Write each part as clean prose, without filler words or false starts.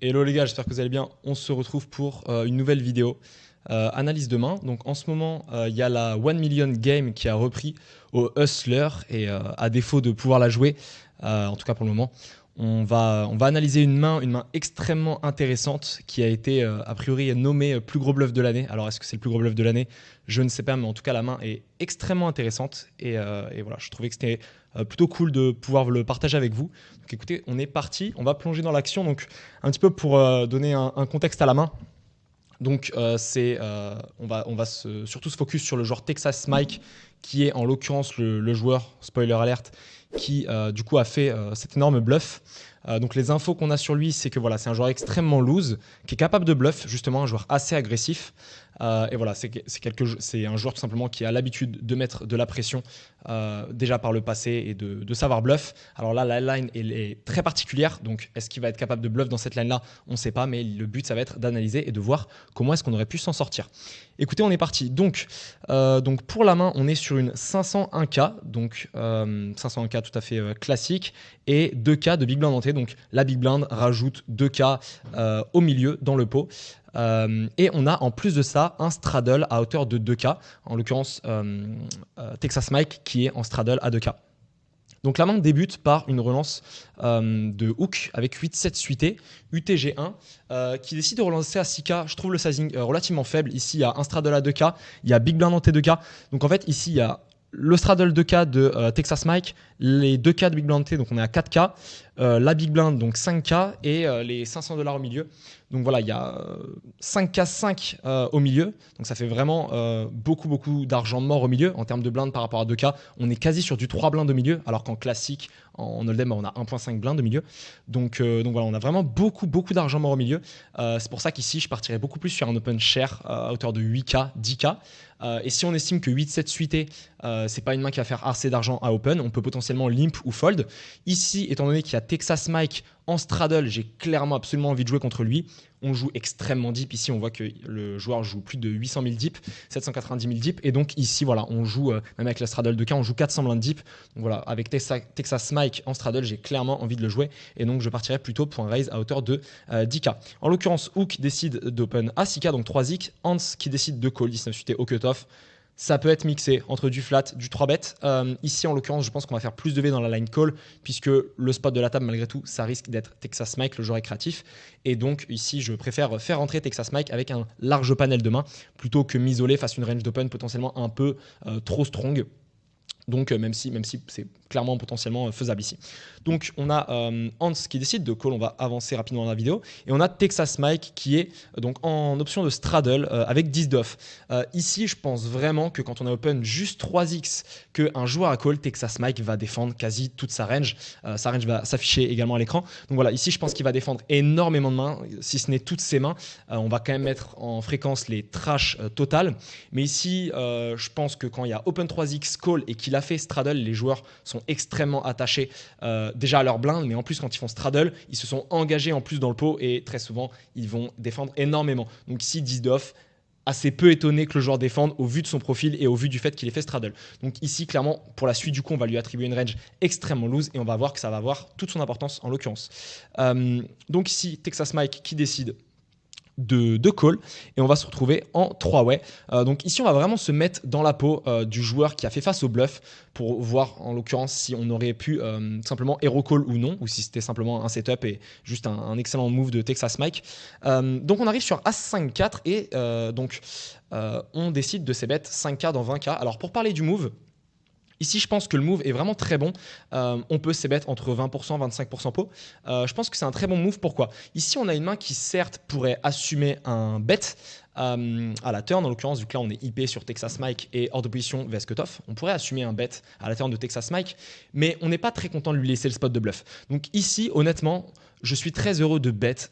Hello les gars, j'espère que vous allez bien. On se retrouve pour une nouvelle vidéo. Analyse de main. Donc en ce moment, il y a la 1 Million Game qui a repris au Hustler et à défaut de pouvoir la jouer, en tout cas pour le moment, on va analyser une main extrêmement intéressante qui a été a priori nommée plus gros bluff de l'année. Alors est-ce que c'est le plus gros bluff de l'année? Je ne sais pas, mais en tout cas la main est extrêmement intéressante et voilà, je trouvais que c'était plutôt cool de pouvoir le partager avec vous. Donc écoutez, on est parti, on va plonger dans l'action. Donc un petit peu pour donner un contexte à la main. Donc on va surtout se focus sur le joueur Texas Mike, qui est en l'occurrence le joueur, spoiler alert, qui du coup a fait cet énorme bluff. Donc les infos qu'on a sur lui, c'est que voilà, c'est un joueur extrêmement loose, qui est capable de bluff, justement un joueur assez agressif. Et voilà, c'est un joueur tout simplement qui a l'habitude de mettre de la pression déjà par le passé et de savoir bluff. Alors là, la line elle est très particulière, donc est-ce qu'il va être capable de bluff dans cette line-là? On ne sait pas, mais le but, ça va être d'analyser et de voir comment est-ce qu'on aurait pu s'en sortir. Écoutez, on est parti. Donc pour la main, on est sur une 501K, donc 501K tout à fait classique, et 2K de Big Blind entier. Donc la Big Blind rajoute 2K au milieu dans le pot. Et on a en plus de ça un straddle à hauteur de 2K, en l'occurrence Texas Mike qui est en straddle à 2K. Donc la main débute par une relance de hook avec 8-7 suité, UTG1, qui décide de relancer à 6K. Je trouve le sizing relativement faible. Ici, il y a un straddle à 2K, il y a Big Blind en T2K. Donc en fait, ici, il y a le straddle 2K de Texas Mike, les 2K de Big Blind T, donc on est à 4K, la Big Blind, donc 5K, et les $500 au milieu. Donc voilà, il y a 5K5 au milieu, donc ça fait vraiment beaucoup d'argent mort au milieu. En termes de blind par rapport à 2K, on est quasi sur du 3 blindes au milieu, alors qu'en classique, en hold'em, on a 1.5 blindes au milieu. Donc voilà, on a vraiment beaucoup d'argent mort au milieu. C'est pour ça qu'ici, je partirais beaucoup plus sur un open share à hauteur de 8K, 10K. Et si on estime que 8-7 suité, c'est pas une main qui va faire assez d'argent à open, on peut potentiellement limp ou fold. Ici, étant donné qu'il y a Texas Mike en straddle, j'ai clairement absolument envie de jouer contre lui. On joue extrêmement deep. Ici, on voit que le joueur joue plus de 800 000 deep, 790 000 deep. Et donc ici, voilà, on joue, même avec la straddle de K, on joue 400 blindes deep. Donc voilà, avec Texas Mike en straddle, j'ai clairement envie de le jouer. Et donc je partirais plutôt pour un raise à hauteur de 10K. En l'occurrence, Hook décide d'open à 6K, donc 3X. Hans qui décide de call 19 suité au cutoff. Ça peut être mixé entre du flat, du 3-bet. Ici, en l'occurrence, je pense qu'on va faire plus de V dans la line call, puisque le spot de la table, malgré tout, ça risque d'être Texas Mike, le joueur est créatif. Et donc, ici, je préfère faire entrer Texas Mike avec un large panel de main, plutôt que m'isoler face à une range d'open potentiellement un peu trop strong. Donc même si c'est clairement potentiellement faisable ici. Donc on a Hans qui décide de call, on va avancer rapidement dans la vidéo. Et on a Texas Mike qui est donc en option de straddle avec 10 d'off. Ici je pense vraiment que quand on a open juste 3x, qu'un joueur à call, Texas Mike va défendre quasi toute sa range. Sa range va s'afficher également à l'écran. Donc voilà, ici je pense qu'il va défendre énormément de mains, si ce n'est toutes ses mains. On va quand même mettre en fréquence les trash totales. Mais ici je pense que quand il y a open 3x call et qu'il a fait straddle, les joueurs sont extrêmement attachés déjà à leur blind, mais en plus quand ils font straddle, ils se sont engagés en plus dans le pot et très souvent ils vont défendre énormément. Donc ici 10 d'off, assez peu étonné que le joueur défende au vu de son profil et au vu du fait qu'il ait fait straddle. Donc ici clairement pour la suite du coup on va lui attribuer une range extrêmement loose et on va voir que ça va avoir toute son importance en l'occurrence. Donc ici Texas Mike qui décide de call et on va se retrouver en 3-way. Donc ici on va vraiment se mettre dans la peau du joueur qui a fait face au bluff pour voir en l'occurrence si on aurait pu simplement hero call ou non, ou si c'était simplement un setup et juste un excellent move de Texas Mike. Donc on arrive sur As-5-4 et on décide de ces bêtes 5K dans 20K. Alors pour parler du move, ici, je pense que le move est vraiment très bon. On peut s'ébet entre 20%, 25% pot. Je pense que c'est un très bon move. Pourquoi? Ici, on a une main qui, certes, pourrait assumer un bet à la turn. En l'occurrence, vu que là, on est IP sur Texas Mike et hors de position vs cutoff, on pourrait assumer un bet à la turn de Texas Mike, mais on n'est pas très content de lui laisser le spot de bluff. Donc ici, honnêtement, je suis très heureux de bet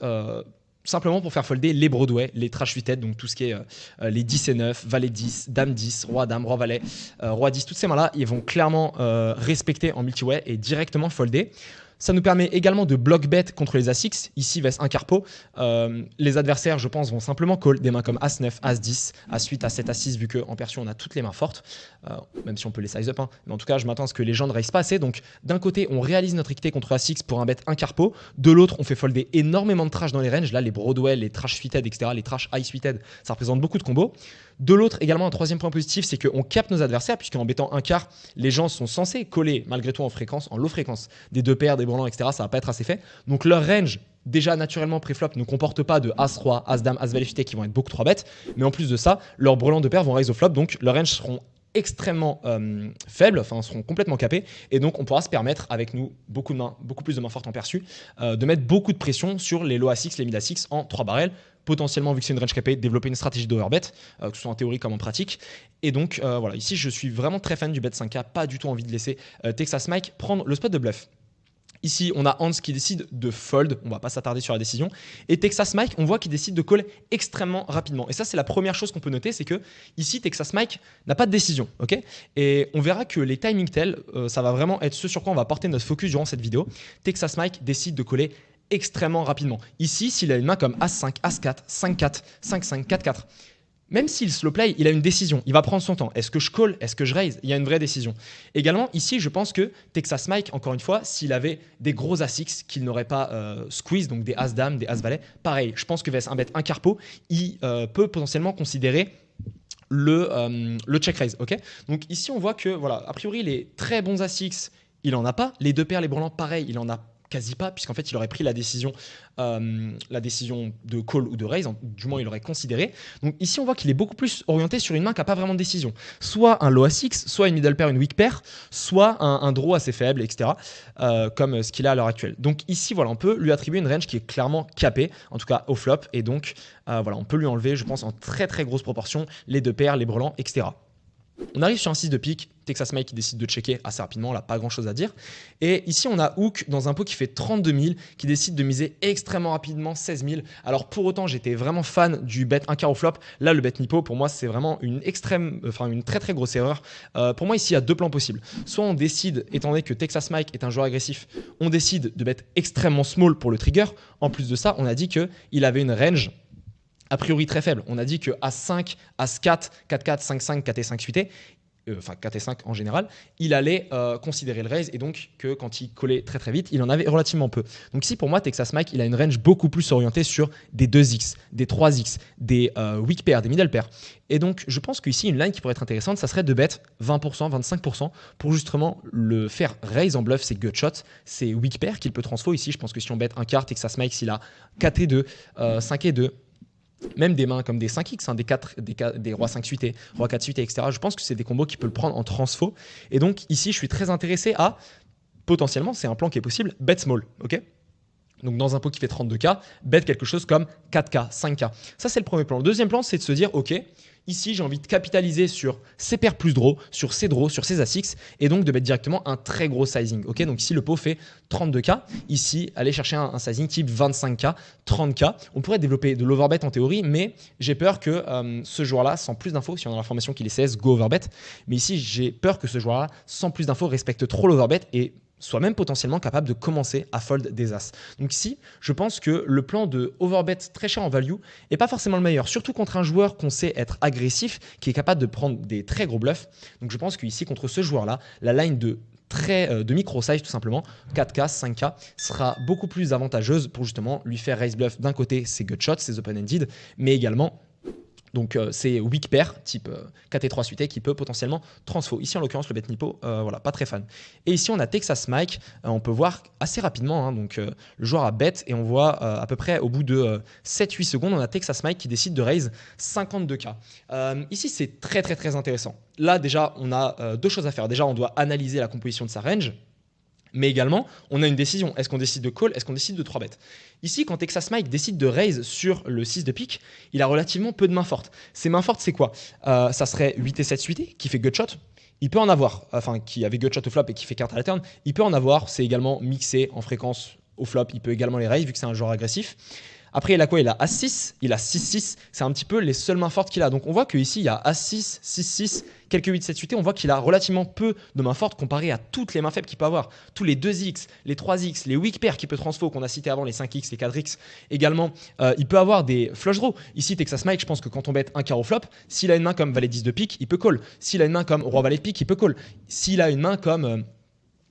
simplement pour faire folder les Broadway, les trash 8 têtes, donc tout ce qui est les 10 et 9, valet 10, dame 10, roi dame, roi valet, roi 10, toutes ces mains-là, ils vont clairement respecter en multi-way et directement folder. Ça nous permet également de block bet contre les As-X. Ici, vs un carpo. Les adversaires, je pense, vont simplement call des mains comme As-9, As-10, As-8, As-7, As-6, vu qu'en perçu, on a toutes les mains fortes, même si on peut les size up. Hein. Mais en tout cas, je m'attends à ce que les gens ne raise pas assez. Donc, d'un côté, on réalise notre équité contre As-X pour un bet un carpo. De l'autre, on fait folder énormément de trash dans les ranges. Là, les Broadway, les trash suited, etc., les trash high suited, ça représente beaucoup de combos. De l'autre, également, un troisième point positif, c'est qu'on capte nos adversaires, puisqu'en bettant un quart, les gens sont censés coller, malgré tout, en fréquence, en low fréquence, des deux paires, des brelans, etc. Ça va pas être assez fait. Donc, leur range, déjà naturellement pré-flop, ne comporte pas de As-Roi, As-Dame, As-Valet suité qui vont être beaucoup trop bêtes. Mais en plus de ça, leurs brelans de paires vont raise au flop, donc leurs ranges seront extrêmement faibles, enfin seront complètement capés, et donc on pourra se permettre avec nous beaucoup plus de mains fortes en perçu, de mettre beaucoup de pression sur les low A6, les mid A6 en 3 barrels, potentiellement vu que c'est une range capée, développer une stratégie d'overbet, que ce soit en théorie comme en pratique. Et donc voilà, ici je suis vraiment très fan du bet 5K, pas du tout envie de laisser Texas Mike prendre le spot de bluff. Ici, on a Hans qui décide de fold, on va pas s'attarder sur la décision, et Texas Mike, on voit qu'il décide de call extrêmement rapidement. Et ça, c'est la première chose qu'on peut noter, c'est que ici, Texas Mike n'a pas de décision, ok. Et on verra que les timing tells, ça va vraiment être ce sur quoi on va porter notre focus durant cette vidéo. Texas Mike décide de coller extrêmement rapidement. Ici, s'il a une main comme As5, As4, 5-4, 5-5, 4-4, même s'il slow play, il a une décision. Il va prendre son temps. Est-ce que je call? Est-ce que je raise? Il y a une vraie décision. Également, ici, je pense que Texas Mike, encore une fois, s'il avait des gros As-X qu'il n'aurait pas squeeze, donc des As-Dame, des As-Valet, pareil, je pense que vs un bet un carpo, il peut potentiellement considérer le check raise. Okay, donc ici, on voit que, voilà, a priori, les très bons As-X, il n'en a pas. Les deux paires, les brelans, pareil, il en a quasi pas, puisqu'en fait il aurait pris la décision de call ou de raise, du moins il aurait considéré. Donc ici on voit qu'il est beaucoup plus orienté sur une main qui n'a pas vraiment de décision, soit un low A6, soit une middle pair, une weak pair, soit un draw assez faible, etc. Comme ce qu'il a à l'heure actuelle. Donc ici voilà, on peut lui attribuer une range qui est clairement capée, en tout cas au flop, et donc voilà, on peut lui enlever, je pense, en très très grosse proportion les deux paires, les brelans, etc. On arrive sur un 6 de pique, Texas Mike qui décide de checker assez rapidement, là pas grand chose à dire. Et ici on a Hook dans un pot qui fait 32 000, qui décide de miser extrêmement rapidement 16 000. Alors pour autant j'étais vraiment fan du bet 1 quart au flop. Là le bet Nipo pour moi c'est vraiment une très très grosse erreur. Pour moi ici il y a deux plans possibles. Soit on décide, étant donné que Texas Mike est un joueur agressif, on décide de bet extrêmement small pour le trigger. En plus de ça on a dit qu'il avait une range a priori très faible. On a dit que As5, As4, 4-4, 5-5, 4-5 suité, enfin 4 et 5 en général, il allait considérer le raise et donc que quand il collait très très vite, il en avait relativement peu. Donc ici pour moi, Texas Mike, il a une range beaucoup plus orientée sur des 2x, des 3x, des weak pairs, des middle pairs. Et donc je pense qu'ici, une line qui pourrait être intéressante, ça serait de bet 20%, 25% pour justement le faire raise en bluff, c'est gut shot, c'est weak pair qu'il peut transfo. Ici, je pense que si on bet un quart, Texas Mike, s'il a 4 et 2, 5 et 2, même des mains comme des 5x, hein, des rois 5 suités, roi 4 suités, etc. Je pense que c'est des combos qui peuvent le prendre en transfo. Et donc ici, je suis très intéressé à, potentiellement, c'est un plan qui est possible, bet small. Ok, donc dans un pot qui fait 32K, bet quelque chose comme 4K, 5K. Ça, c'est le premier plan. Le deuxième plan, c'est de se dire, ok, ici, j'ai envie de capitaliser sur ces paires plus draws, sur ces draws, sur ces As-X, et donc de mettre directement un très gros sizing. Ok, donc ici, le pot fait 32K. Ici, aller chercher un sizing type 25K, 30K. On pourrait développer de l'overbet en théorie, mais j'ai peur que ce joueur-là, sans plus d'infos, si on a l'information qu'il est CS, go overbet. Mais ici, j'ai peur que ce joueur-là, sans plus d'infos, respecte trop l'overbet et soit même potentiellement capable de commencer à fold des As. Donc ici, je pense que le plan de overbet très cher en value n'est pas forcément le meilleur, surtout contre un joueur qu'on sait être agressif, qui est capable de prendre des très gros bluffs. Donc je pense qu'ici, contre ce joueur-là, la line de micro size tout simplement, 4K, 5K, sera beaucoup plus avantageuse pour justement lui faire raise bluff d'un côté ses gut shots, ses open-ended, mais également donc c'est weak pair type 4 et 3 suité qui peut potentiellement transfo. Ici en l'occurrence le bet Nipo, voilà, pas très fan. Et ici on a Texas Mike, on peut voir assez rapidement, hein, donc le joueur a bet et on voit à peu près au bout de 7-8 secondes, on a Texas Mike qui décide de raise 52K. Ici c'est très très très intéressant. Là déjà on a deux choses à faire. Déjà on doit analyser la composition de sa range. Mais également, on a une décision. Est-ce qu'on décide de call? Est-ce qu'on décide de 3 bet? Ici, quand Texas Mike décide de raise sur le 6 de pique, il a relativement peu de mains fortes. Ces mains fortes, c'est quoi? Ça serait 8 et 7 suité, qui fait gut shot. Il peut en avoir, enfin, qui avait gut shot au flop et qui fait carte à la turn. Il peut en avoir, c'est également mixé en fréquence au flop. Il peut également les raise, vu que c'est un joueur agressif. Après, il a quoi? Il a As-6, il a 6-6. C'est un petit peu les seules mains fortes qu'il a. Donc on voit qu'ici, il y a As-6, 6-6, quelques 8-7-8. On voit qu'il a relativement peu de mains fortes comparé à toutes les mains faibles qu'il peut avoir. Tous les 2x, les 3x, les weak pairs qu'il peut transfo, qu'on a cité avant, les 5x, les 4x. Également, il peut avoir des flush draws. Ici, Texas Mike, je pense que quand on bête un carreau flop, s'il a une main comme valet 10 de pique, il peut call. S'il a une main comme roi valet de pique, il peut call. S'il a une main comme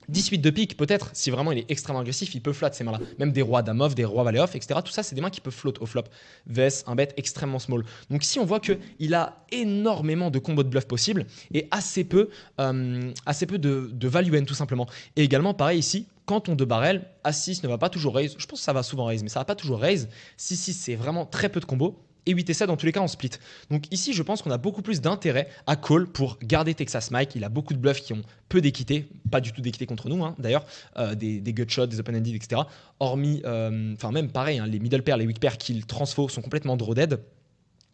18 de pique, peut-être, si vraiment il est extrêmement agressif, il peut flat ces mains-là. Même des rois dame off, des rois valet off, etc. Tout ça, c'est des mains qui peuvent float au flop. VS, un bet extrêmement small. Donc ici, on voit qu'il a énormément de combos de bluff possibles et assez peu de value end, tout simplement. Et également, pareil ici, quand on deux barrel, As-6 ne va pas toujours raise. Je pense que ça va souvent raise, mais ça va pas toujours raise. 6-6, c'est vraiment très peu de combos. Et 8 et 7 dans tous les cas en split. Donc ici, je pense qu'on a beaucoup plus d'intérêt à call pour garder Texas Mike. Il a beaucoup de bluffs qui ont peu d'équité, pas du tout d'équité contre nous, hein, d'ailleurs, des gut shots, des open-ended, etc. Hormis, même pareil, hein, les middle pairs, les weak pairs qu'il transfo sont complètement draw dead.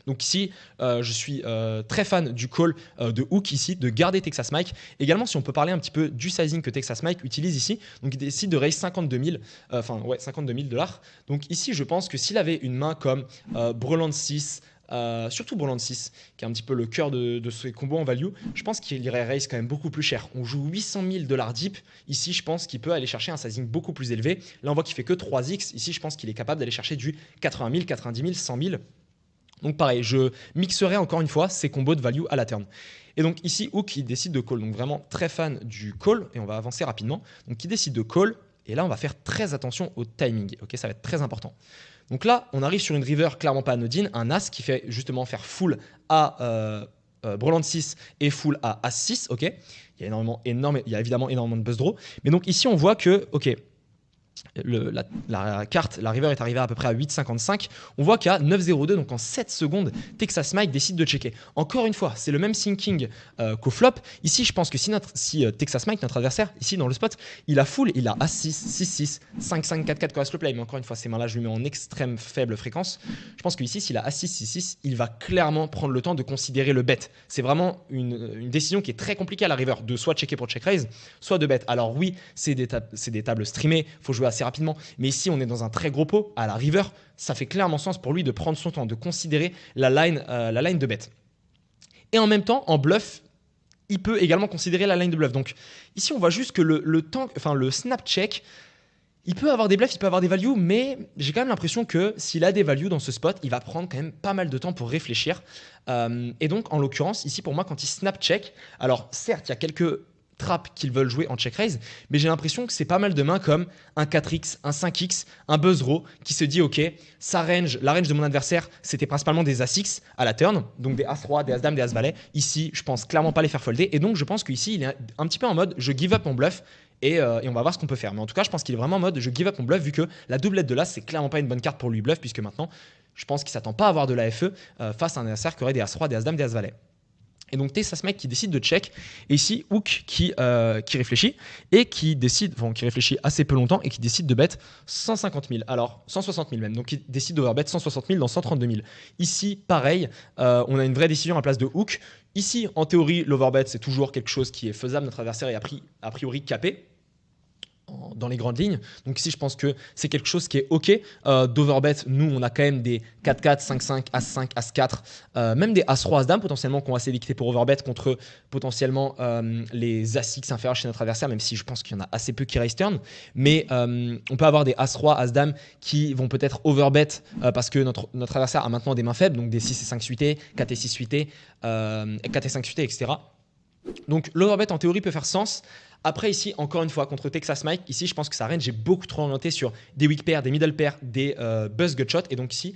Donc ici, je suis très fan du call de Hook ici, de garder Texas Mike. Également, si on peut parler un petit peu du sizing que Texas Mike utilise ici, donc il décide de raise 52 000 $. Donc ici, je pense que s'il avait une main comme Breland 6, surtout Breland 6, qui est un petit peu le cœur de ces combos en value, je pense qu'il irait raise quand même beaucoup plus cher. On joue 800 000 $ deep. Ici, je pense qu'il peut aller chercher un sizing beaucoup plus élevé. Là, on voit qu'il fait que 3x. Ici, je pense qu'il est capable d'aller chercher du 80 000, 90 000, 100 000. Donc pareil, je mixerai encore une fois ces combos de value à la turn. Et donc ici, Hook, il décide de call. Donc vraiment très fan du call. Et on va avancer rapidement. Donc il décide de call. Et là, on va faire très attention au timing. Ok, ça va être très important. Donc là, on arrive sur une river clairement pas anodine. Un As qui fait justement faire full à Breland 6 et full à As 6. Ok, il y a évidemment énormément de buzz draw. Mais donc ici, on voit que, ok, la carte, la river est arrivée à peu près à 8,55. On voit qu'à 9,02, donc en 7 secondes, Texas Mike décide de checker. Encore une fois, c'est le même thinking qu'au flop. Ici, je pense que si Texas Mike, notre adversaire, ici dans le spot, il a full, il a As-6, 6-6, 5-5, 4-4 quand le play. Mais encore une fois, ces mains-là, je lui mets en extrême faible fréquence. Je pense qu'ici, s'il a As-6, 6-6, il va clairement prendre le temps de considérer le bet. C'est vraiment une décision qui est très compliquée à la river, de soit checker pour check raise, soit de bet. Alors oui, c'est des tables streamées, il faut jouer assez rapidement. Mais ici, on est dans un très gros pot. À la river, ça fait clairement sens pour lui de prendre son temps, de considérer la line de bet. Et en même temps, en bluff, il peut également considérer la line de bluff. Donc ici, on voit juste que le snap check, il peut avoir des bluffs, il peut avoir des values, mais j'ai quand même l'impression que s'il a des values dans ce spot, il va prendre quand même pas mal de temps pour réfléchir. Et donc, en l'occurrence, ici, pour moi, quand il snap check, alors certes, il y a quelques trappes qu'ils veulent jouer en check raise, mais j'ai l'impression que c'est pas mal de mains comme un 4x, un 5x, un buzz draw qui se dit ok, la range de mon adversaire c'était principalement des As-X à la turn, donc des As-Roi, des As-Dame, des As-Valet. Ici je pense clairement pas les faire folder et donc je pense qu'ici il est un petit peu en mode je give up mon bluff et on va voir ce qu'on peut faire. Mais en tout cas je pense qu'il est vraiment en mode je give up mon bluff vu que la doublette de l'As c'est clairement pas une bonne carte pour lui bluff puisque maintenant je pense qu'il s'attend pas à avoir de la FE face à un adversaire qui aurait des As-Roi, des As-Dame, des As-Valet. Et donc Texas Mike qui décide de check. Et ici Hook qui réfléchit et qui réfléchit assez peu longtemps et qui décide de bet 150 000. Alors 160 000 même. Donc il décide d'overbet 160 000 dans 132 000. Ici pareil, on a une vraie décision à la place de Hook. Ici en théorie l'overbet c'est toujours quelque chose qui est faisable. Notre adversaire est a priori capé dans les grandes lignes. Donc ici, je pense que c'est quelque chose qui est OK. D'overbet, nous, on a quand même des 4-4, 5-5, As-5, As-4, même des As-Roi, As-Dame potentiellement qui ont assez d'équité pour overbet contre potentiellement les As-X inférieurs chez notre adversaire, même si je pense qu'il y en a assez peu qui raise turn. Mais on peut avoir des As-Roi, As-Dame qui vont peut-être overbet parce que notre adversaire a maintenant des mains faibles, donc des 6 et 5 suités, 4 et 6 suités, 4 et 5 suités, etc. Donc l'overbet en théorie peut faire sens. Après ici, encore une fois, contre Texas Mike, ici je pense que sa range est beaucoup trop orientée sur des weak pairs, des middle pairs, des buzz gut shot. Et donc ici,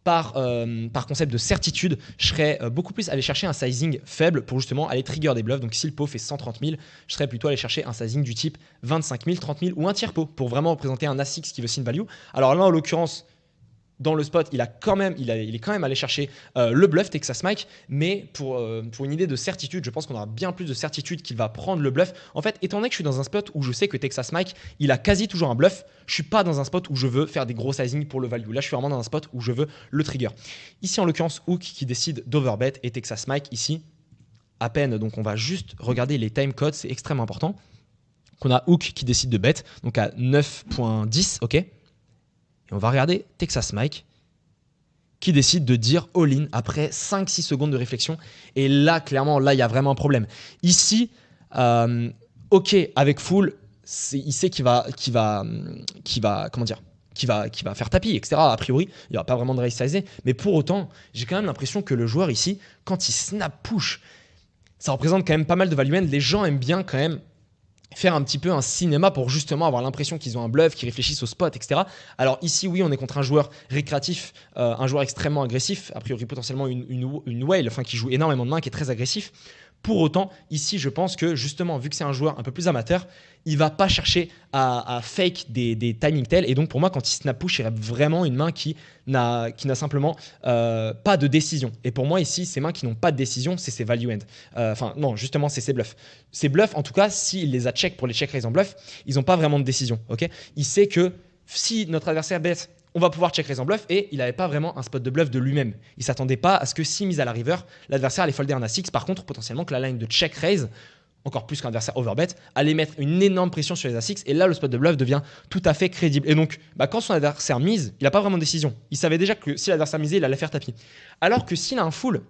par concept de certitude, je serais beaucoup plus aller chercher un sizing faible pour justement aller trigger des bluffs. Donc si le pot fait 130 000, je serais plutôt aller chercher un sizing du type 25 000, 30 000 ou un tiers pot pour vraiment représenter un As-X qui veut sin value. Alors là, en l'occurrence, dans le spot, il est quand même allé chercher le bluff Texas Mike, mais pour une idée de certitude, je pense qu'on aura bien plus de certitude qu'il va prendre le bluff. En fait, étant donné que je suis dans un spot où je sais que Texas Mike, il a quasi toujours un bluff, je suis pas dans un spot où je veux faire des gros sizing pour le value. Là, je suis vraiment dans un spot où je veux le trigger. Ici, en l'occurrence, Hook qui décide d'overbet et Texas Mike ici, à peine. Donc, on va juste regarder les time codes, c'est extrêmement important. On a Hook qui décide de bet, donc à 9.10, ok. Et on va regarder Texas Mike qui décide de dire all-in après 5-6 secondes de réflexion. Et là, clairement, là, il y a vraiment un problème. Ici, ok, avec full, il sait qu'il va faire tapis, etc. A priori, il n'y aura pas vraiment de race sizing. Mais pour autant, j'ai quand même l'impression que le joueur ici, quand il snap push, ça représente quand même pas mal de value end. Les gens aiment bien quand même faire un petit peu un cinéma pour justement avoir l'impression qu'ils ont un bluff, qu'ils réfléchissent au spot, etc. Alors ici, oui, on est contre un joueur récréatif, un joueur extrêmement agressif, a priori potentiellement une whale, enfin qui joue énormément de mains, qui est très agressif. Pour autant, ici, je pense que justement, vu que c'est un joueur un peu plus amateur, il va pas chercher à fake des timing tells. Et donc, pour moi, quand il snap push, il y a vraiment une main qui n'a simplement pas de décision. Et pour moi, ici, ces mains qui n'ont pas de décision, c'est ses value end. Enfin, non, justement, c'est ses bluffs. Ces bluffs, en tout cas, s'il les a check pour les check raise en bluff, ils n'ont pas vraiment de décision. Okay, il sait que si notre adversaire bet, on va pouvoir check raise en bluff, et il n'avait pas vraiment un spot de bluff de lui-même. Il ne s'attendait pas à ce que si mise à la river, l'adversaire allait folder un As-X. Par contre, potentiellement que la line de check raise, encore plus qu'un adversaire overbet, allait mettre une énorme pression sur les As-X, et là le spot de bluff devient tout à fait crédible. Et donc, quand son adversaire mise, il n'a pas vraiment de décision. Il savait déjà que si l'adversaire misait, il allait faire tapis. Alors que s'il a un full,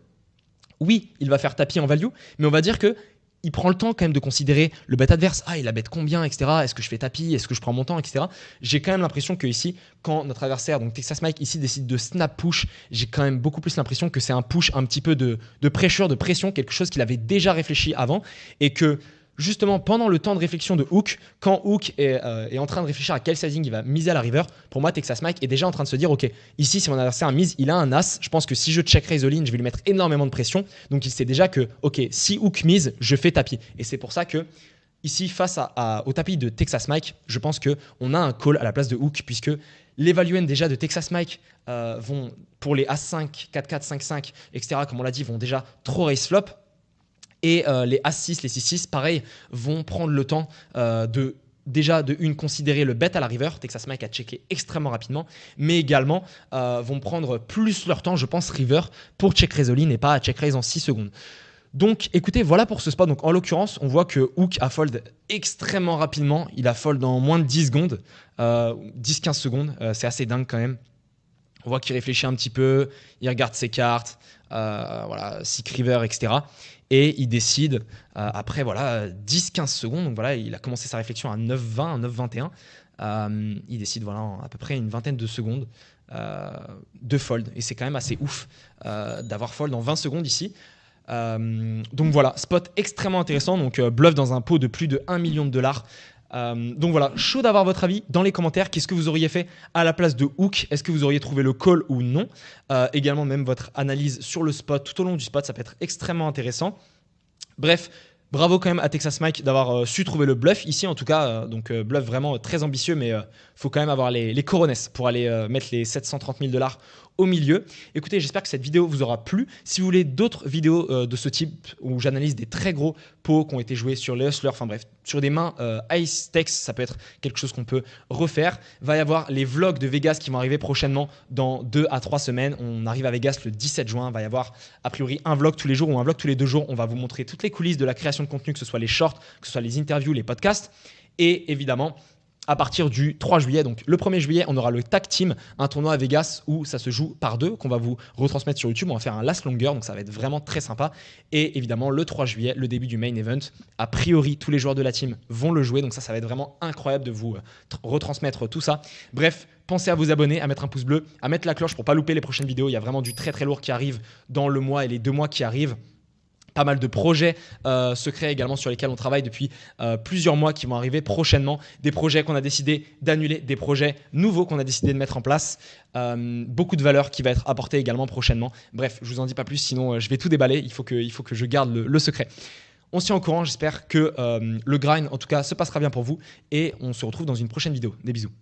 oui, il va faire tapis en value, mais on va dire que il prend le temps quand même de considérer le bet adverse. Ah, il a bet combien, etc. Est-ce que je fais tapis? Est-ce que je prends mon temps, etc. J'ai quand même l'impression que ici, quand notre adversaire, donc Texas Mike, ici décide de snap push, j'ai quand même beaucoup plus l'impression que c'est un push un petit peu de pressure, de pression, quelque chose qu'il avait déjà réfléchi avant, et que justement pendant le temps de réflexion de Hook, quand Hook est en train de réfléchir à quel sizing il va miser à la river, pour moi Texas Mike est déjà en train de se dire ok, ici si mon adversaire mise, il a un as, je pense que si je check raise all-in, je vais lui mettre énormément de pression, donc il sait déjà que ok, si Hook mise, je fais tapis. Et c'est pour ça que ici face au tapis de Texas Mike, je pense qu'on a un call à la place de Hook, puisque les value end déjà de Texas Mike vont pour les As5, 4-4, 5-5, etc. comme on l'a dit, vont déjà trop raise flop. Et les As6, les 6-6, pareil, vont prendre le temps de considérer le bet à la river. Texas Mike a checké extrêmement rapidement, mais également vont prendre plus leur temps, je pense, river pour check raise all-in et pas à check raise en 6 secondes. Donc écoutez, voilà pour ce spot. Donc en l'occurrence, on voit que Hook a fold extrêmement rapidement. Il a fold en moins de 10 secondes, 10-15 secondes. C'est assez dingue quand même. On voit qu'il réfléchit un petit peu, il regarde ses cartes, voilà, Sick River, etc. Et il décide, après voilà, 10-15 secondes, donc voilà, il a commencé sa réflexion à 9-20, 9-21. Il décide voilà, en à peu près une vingtaine de secondes de fold. Et c'est quand même assez ouf d'avoir fold en 20 secondes ici. Donc voilà, spot extrêmement intéressant. Donc bluff dans un pot de plus de 1 million de dollars. Donc voilà, chaud d'avoir votre avis dans les commentaires. Qu'est-ce que vous auriez fait à la place de Hook? Est-ce que vous auriez trouvé le call ou non? Également même votre analyse sur le spot tout au long du spot, ça peut être extrêmement intéressant. Bref, bravo quand même à Texas Mike d'avoir su trouver le bluff ici en tout cas. Donc bluff vraiment très ambitieux, mais faut quand même avoir les cojones pour aller mettre les 730 000 $ au milieu. Écoutez, j'espère que cette vidéo vous aura plu. Si vous voulez d'autres vidéos de ce type où j'analyse des très gros pots qui ont été joués sur les hustlers, enfin bref, sur des mains high stakes, ça peut être quelque chose qu'on peut refaire. Va y avoir les vlogs de Vegas qui vont arriver prochainement dans 2 à 3 semaines. On arrive à Vegas le 17 juin. Va y avoir a priori un vlog tous les jours ou un vlog tous les 2 jours. On va vous montrer toutes les coulisses de la création de contenu, que ce soit les shorts, que ce soit les interviews, les podcasts. Et évidemment, à partir du 3 juillet, donc le 1er juillet, on aura le Tag Team, un tournoi à Vegas où ça se joue par 2, qu'on va vous retransmettre sur YouTube. On va faire un last longer, donc ça va être vraiment très sympa. Et évidemment, le 3 juillet, le début du main event. A priori, tous les joueurs de la team vont le jouer, donc ça va être vraiment incroyable de vous retransmettre tout ça. Bref, pensez à vous abonner, à mettre un pouce bleu, à mettre la cloche pour ne pas louper les prochaines vidéos. Il y a vraiment du très très lourd qui arrive dans le mois et les 2 mois qui arrivent. Pas mal de projets secrets également sur lesquels on travaille depuis plusieurs mois qui vont arriver prochainement. Des projets qu'on a décidé d'annuler, des projets nouveaux qu'on a décidé de mettre en place. Beaucoup de valeur qui va être apportée également prochainement. Bref, je vous en dis pas plus, sinon je vais tout déballer. Il faut que je garde le secret. On se tient au courant, j'espère que le grind en tout cas se passera bien pour vous et on se retrouve dans une prochaine vidéo. Des bisous.